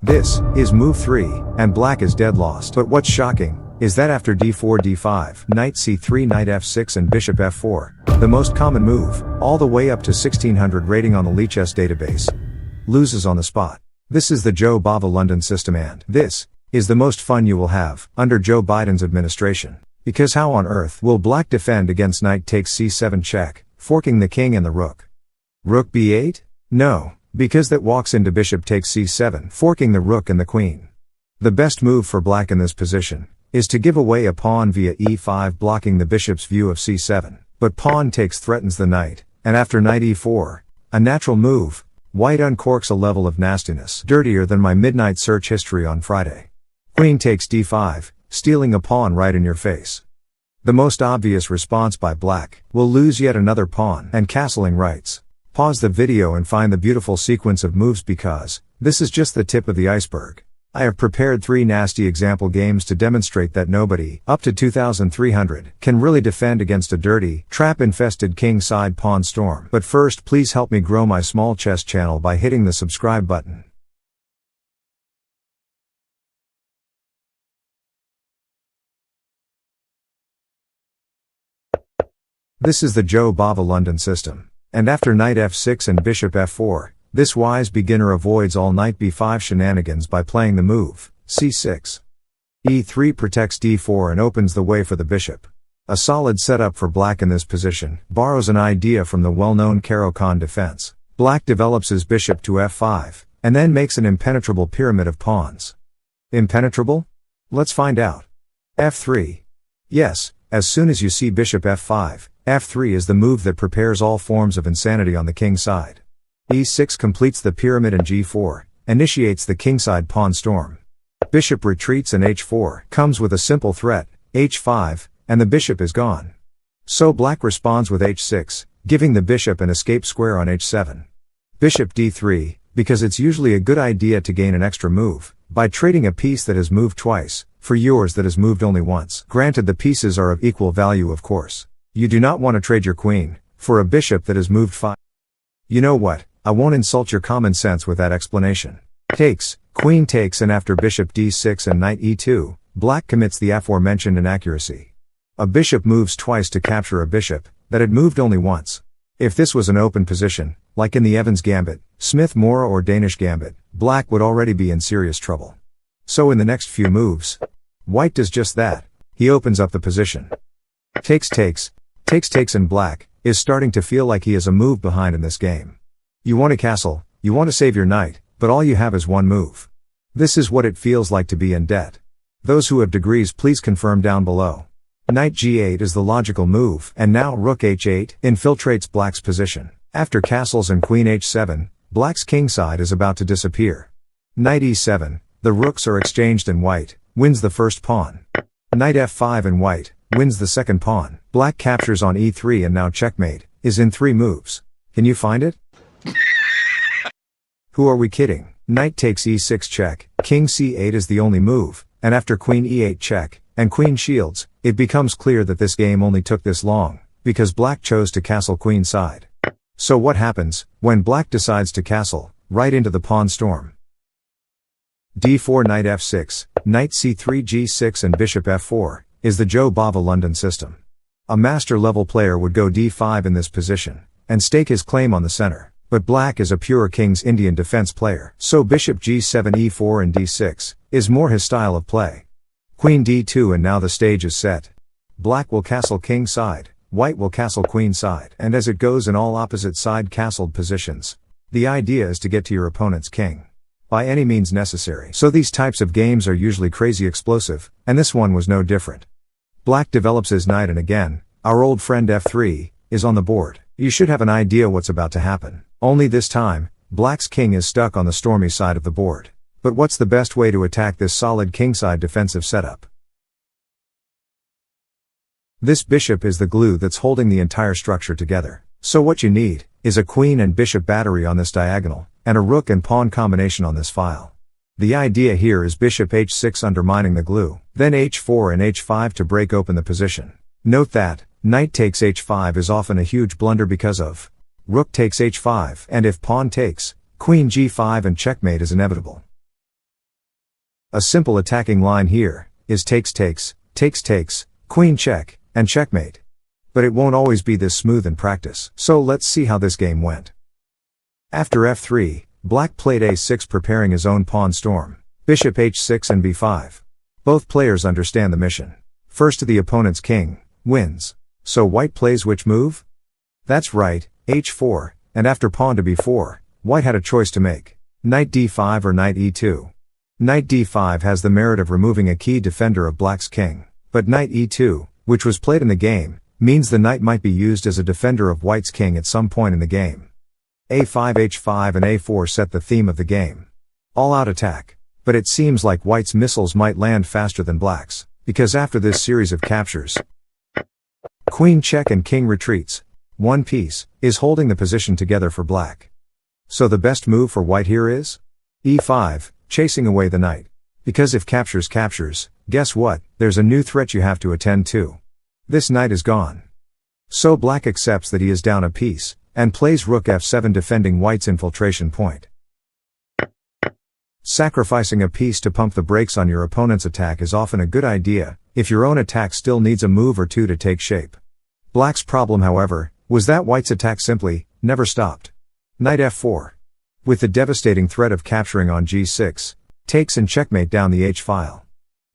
This is move 3, and black is dead lost. But what's shocking is that after d4 d5, knight c3, knight f6 and bishop f4, the most common move, all the way up to 1600 rating on the Lichess database, loses on the spot. This is the Joe Bava London system, and this is the most fun you will have under Joe Biden's administration. Because how on earth will black defend against knight takes c7 check, forking the king and the rook? Rook b8? No, because that walks into bishop takes c7, forking the rook and the queen. The best move for black in this position is to give away a pawn via e5, blocking the bishop's view of c7, but pawn takes threatens the knight, and after knight e4, a natural move, white uncorks a level of nastiness dirtier than my midnight search history on Friday. Queen takes d5, stealing a pawn right in your face. The most obvious response by black will lose yet another pawn and castling rights. Pause the video and find the beautiful sequence of moves, because this is just the tip of the iceberg. I have prepared 3 nasty example games to demonstrate that nobody, up to 2300, can really defend against a dirty, trap-infested king-side pawn storm. But first, please help me grow my small chess channel by hitting the subscribe button. This is the Joe Bava London system. And after knight f6 and bishop f4, this wise beginner avoids all knight b5 shenanigans by playing the move, c6. e3 protects d4 and opens the way for the bishop. A solid setup for black in this position, borrows an idea from the well-known Caro-Kann defense. Black develops his bishop to f5, and then makes an impenetrable pyramid of pawns. Impenetrable? Let's find out. f3. Yes, as soon as you see bishop f5, f3 is the move that prepares all forms of insanity on the king side. e6 completes the pyramid, and g4 initiates the kingside pawn storm. Bishop retreats and h4 comes with a simple threat, h5, and the bishop is gone. So black responds with h6, giving the bishop an escape square on h7. Bishop d3, because it's usually a good idea to gain an extra move by trading a piece that has moved twice for yours that has moved only once. Granted, the pieces are of equal value, of course. You do not want to trade your queen for a bishop that has moved 5. You know what? I won't insult your common sense with that explanation. Takes, queen takes, and after bishop d6 and knight e2, black commits the aforementioned inaccuracy. A bishop moves twice to capture a bishop that had moved only once. If this was an open position, like in the Evans Gambit, Smith-Morra or Danish Gambit, black would already be in serious trouble. So in the next few moves, white does just that. He opens up the position. Takes, and black is starting to feel like he is a move behind in this game. You want to castle, you want to save your knight, but all you have is one move. This is what it feels like to be in debt. Those who have degrees, please confirm down below. Knight g8 is the logical move, and now rook h8 infiltrates black's position. After castles and queen h7, black's kingside is about to disappear. Knight e7, the rooks are exchanged and white wins the first pawn. Knight f5 and white wins the second pawn. Black captures on e3, and now checkmate is in 3 moves. Can you find it? Who are we kidding? Knight takes e6 check, king c8 is the only move, and after queen e8 check, and queen shields, it becomes clear that this game only took this long because black chose to castle queen side. So what happens when black decides to castle right into the pawn storm? d4, knight f6, knight c3, g6 and bishop f4 is the Joe Bava London system. A master level player would go d5 in this position and stake his claim on the center. But black is a pure King's Indian defense player, so bishop g7, e4 and d6 is more his style of play. Queen d2, and now the stage is set. Black will castle king side, white will castle queen side, and as it goes in all opposite side castled positions, the idea is to get to your opponent's king by any means necessary. So these types of games are usually crazy explosive, and this one was no different. Black develops his knight, and again, our old friend f3 is on the board. You should have an idea what's about to happen. Only this time, black's king is stuck on the stormy side of the board. But what's the best way to attack this solid kingside defensive setup? This bishop is the glue that's holding the entire structure together. So what you need is a queen and bishop battery on this diagonal, and a rook and pawn combination on this file. The idea here is bishop h6 undermining the glue, then h4 and h5 to break open the position. Note that knight takes h5 is often a huge blunder because of rook takes h5, and if pawn takes, queen g5 and checkmate is inevitable. A simple attacking line here is takes takes, takes takes, queen check, and checkmate. But it won't always be this smooth in practice, so let's see how this game went. After f3, black played a6 preparing his own pawn storm. Bishop h6 and b5. Both players understand the mission. First to the opponent's king, wins. So white plays which move? That's right, h4, and after pawn to b4, white had a choice to make. Knight d5 or knight e2. Knight d5 has the merit of removing a key defender of black's king, but knight e2, which was played in the game, means the knight might be used as a defender of white's king at some point in the game. a5 h5 and a4 set the theme of the game. All-out attack. But it seems like white's missiles might land faster than black's, because after this series of captures, queen check and king retreats, one piece is holding the position together for black. So the best move for white here is e5, chasing away the knight. Because if captures captures, guess what, there's a new threat you have to attend to. This knight is gone. So black accepts that he is down a piece, and plays rook f7 defending white's infiltration point. Sacrificing a piece to pump the brakes on your opponent's attack is often a good idea, if your own attack still needs a move or two to take shape. Black's problem, however, was that white's attack simply never stopped. Knight f4. With the devastating threat of capturing on g6, takes and checkmate down the h-file.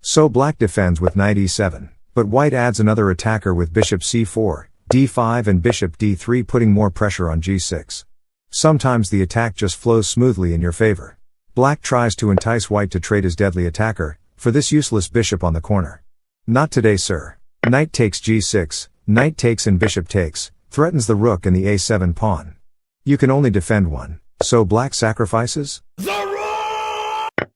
So black defends with knight e7, but white adds another attacker with bishop c4, d5 and bishop d3 putting more pressure on g6. Sometimes the attack just flows smoothly in your favor. Black tries to entice white to trade his deadly attacker for this useless bishop on the corner. Not today, sir. Knight takes g6, knight takes and bishop takes, threatens the rook and the a7 pawn. You can only defend one, so black sacrifices the rook!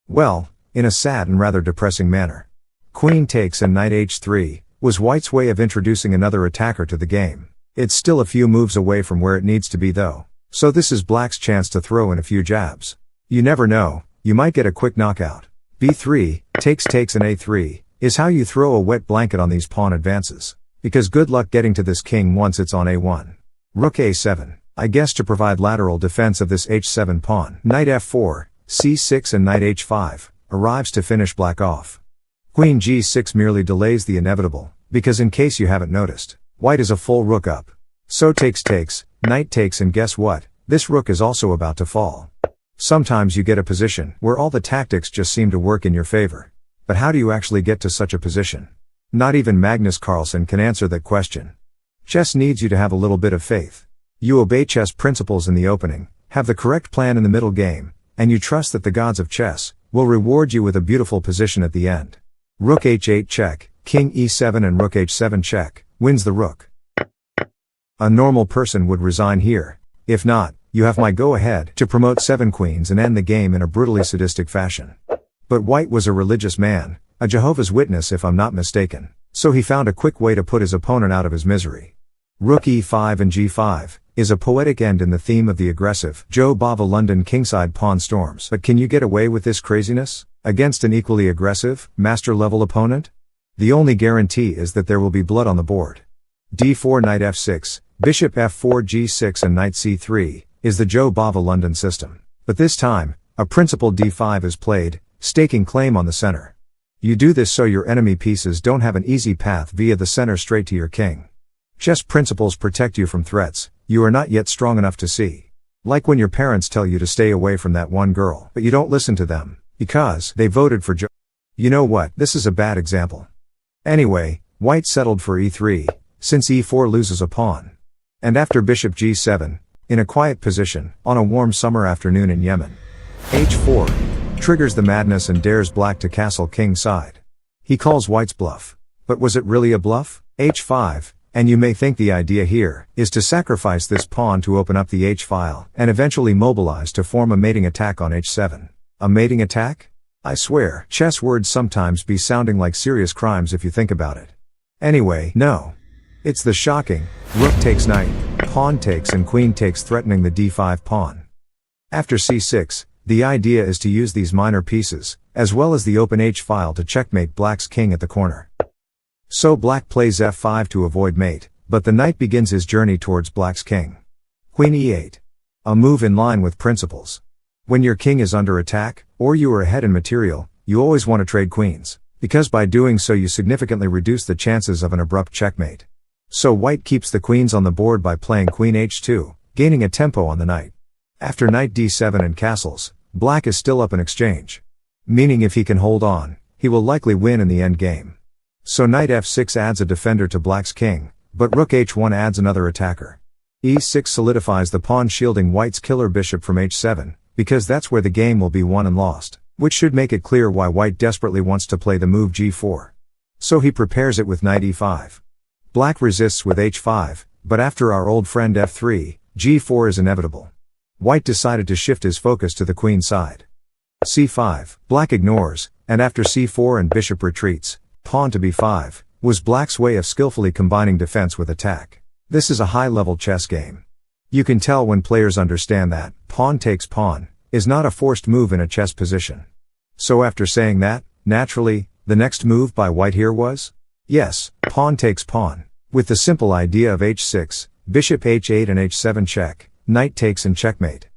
Well, in a sad and rather depressing manner. Queen takes and knight h3 was white's way of introducing another attacker to the game. It's still a few moves away from where it needs to be though, so this is black's chance to throw in a few jabs. You never know, you might get a quick knockout. b3, takes takes and a3, is how you throw a wet blanket on these pawn advances. Because good luck getting to this king once it's on a1. Rook a7, I guess to provide lateral defense of this h7 pawn. Knight f4, c6 and knight h5, arrives to finish black off. Queen g6 merely delays the inevitable, because in case you haven't noticed, white is a full rook up. So takes takes, knight takes and guess what, this rook is also about to fall. Sometimes you get a position where all the tactics just seem to work in your favor. But how do you actually get to such a position? Not even Magnus Carlsen can answer that question. Chess needs you to have a little bit of faith. You obey chess principles in the opening, have the correct plan in the middle game, and you trust that the gods of chess will reward you with a beautiful position at the end. Rook h8 check, king e7 and rook h7 check, wins the rook. A normal person would resign here. If not, you have my go-ahead to promote 7 queens and end the game in a brutally sadistic fashion. But white was a religious man, a Jehovah's Witness if I'm not mistaken, so he found a quick way to put his opponent out of his misery. Rook e5 and g5 is a poetic end in the theme of the aggressive Joe Bava London kingside pawn storms. But can you get away with this craziness against an equally aggressive, master-level opponent? The only guarantee is that there will be blood on the board. d4 knight f6, bishop f4 g6 and knight c3 is the Joe Bava London system. But this time, a principal d5 is played, staking claim on the center. You do this so your enemy pieces don't have an easy path via the center straight to your king. Chess principles protect you from threats you are not yet strong enough to see. Like when your parents tell you to stay away from that one girl, but you don't listen to them, because they voted for Joe. You know what, this is a bad example. Anyway, white settled for e3, since e4 loses a pawn. And after bishop g7, in a quiet position, on a warm summer afternoon in Yemen, h4 triggers the madness and dares black to castle king side. He calls white's bluff. But was it really a bluff? h5, and you may think the idea here is to sacrifice this pawn to open up the h-file and eventually mobilize to form a mating attack on h7. A mating attack? I swear, chess words sometimes be sounding like serious crimes if you think about it. Anyway, no. It's the shocking, rook takes knight, pawn takes and queen takes threatening the d5 pawn. After c6, the idea is to use these minor pieces, as well as the open h-file to checkmate black's king at the corner. So black plays f5 to avoid mate, but the knight begins his journey towards black's king. Queen e8. A move in line with principles. When your king is under attack, or you are ahead in material, you always want to trade queens, because by doing so you significantly reduce the chances of an abrupt checkmate. So white keeps the queens on the board by playing queen h2, gaining a tempo on the knight. After knight d7 and castles, black is still up in exchange. Meaning if he can hold on, he will likely win in the endgame. So knight f6 adds a defender to black's king, but rook h1 adds another attacker. e6 solidifies the pawn shielding white's killer bishop from h7, because that's where the game will be won and lost, which should make it clear why white desperately wants to play the move g4. So he prepares it with knight e5. Black resists with h5, but after our old friend f3, g4 is inevitable. White decided to shift his focus to the queen side. c5, black ignores, and after c4 and bishop retreats, pawn to b5, was black's way of skillfully combining defense with attack. This is a high-level chess game. You can tell when players understand that pawn takes pawn is not a forced move in a chess position. So after saying that, naturally, the next move by white here was? Yes, pawn takes pawn, with the simple idea of h6, bishop h8 and h7 check, knight takes and checkmate.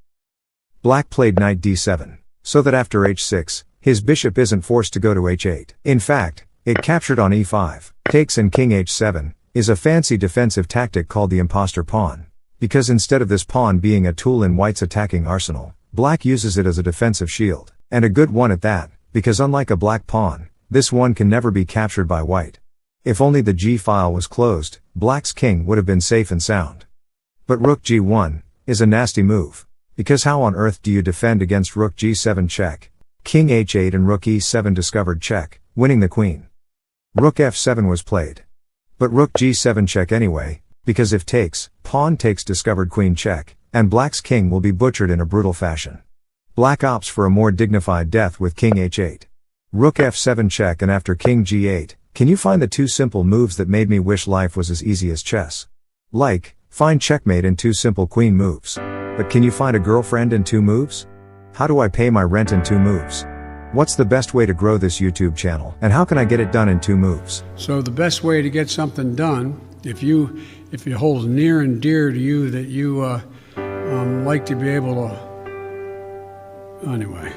Black played knight d7, so that after h6, his bishop isn't forced to go to h8. In fact, it captured on e5, takes and king h7, is a fancy defensive tactic called the imposter pawn. Because instead of this pawn being a tool in white's attacking arsenal, black uses it as a defensive shield, and a good one at that, because unlike a black pawn, this one can never be captured by white. If only the g-file was closed, black's king would have been safe and sound. But rook g1 is a nasty move, because how on earth do you defend against rook g7 check, king h8 and rook e7 discovered check, winning the queen? Rook f7 was played. But rook g7 check anyway, because if takes, pawn takes discovered queen check, and black's king will be butchered in a brutal fashion. Black opts for a more dignified death with king h8. Rook f7 check, and after king g8, can you find the two simple moves that made me wish life was as easy as chess? Like, find checkmate in two simple queen moves. But can you find a girlfriend in 2 moves? How do I pay my rent in 2 moves? What's the best way to grow this YouTube channel, and how can I get it done in 2 moves? So the best way to get something done, if it holds near and dear to you that you like to be able to, anyway.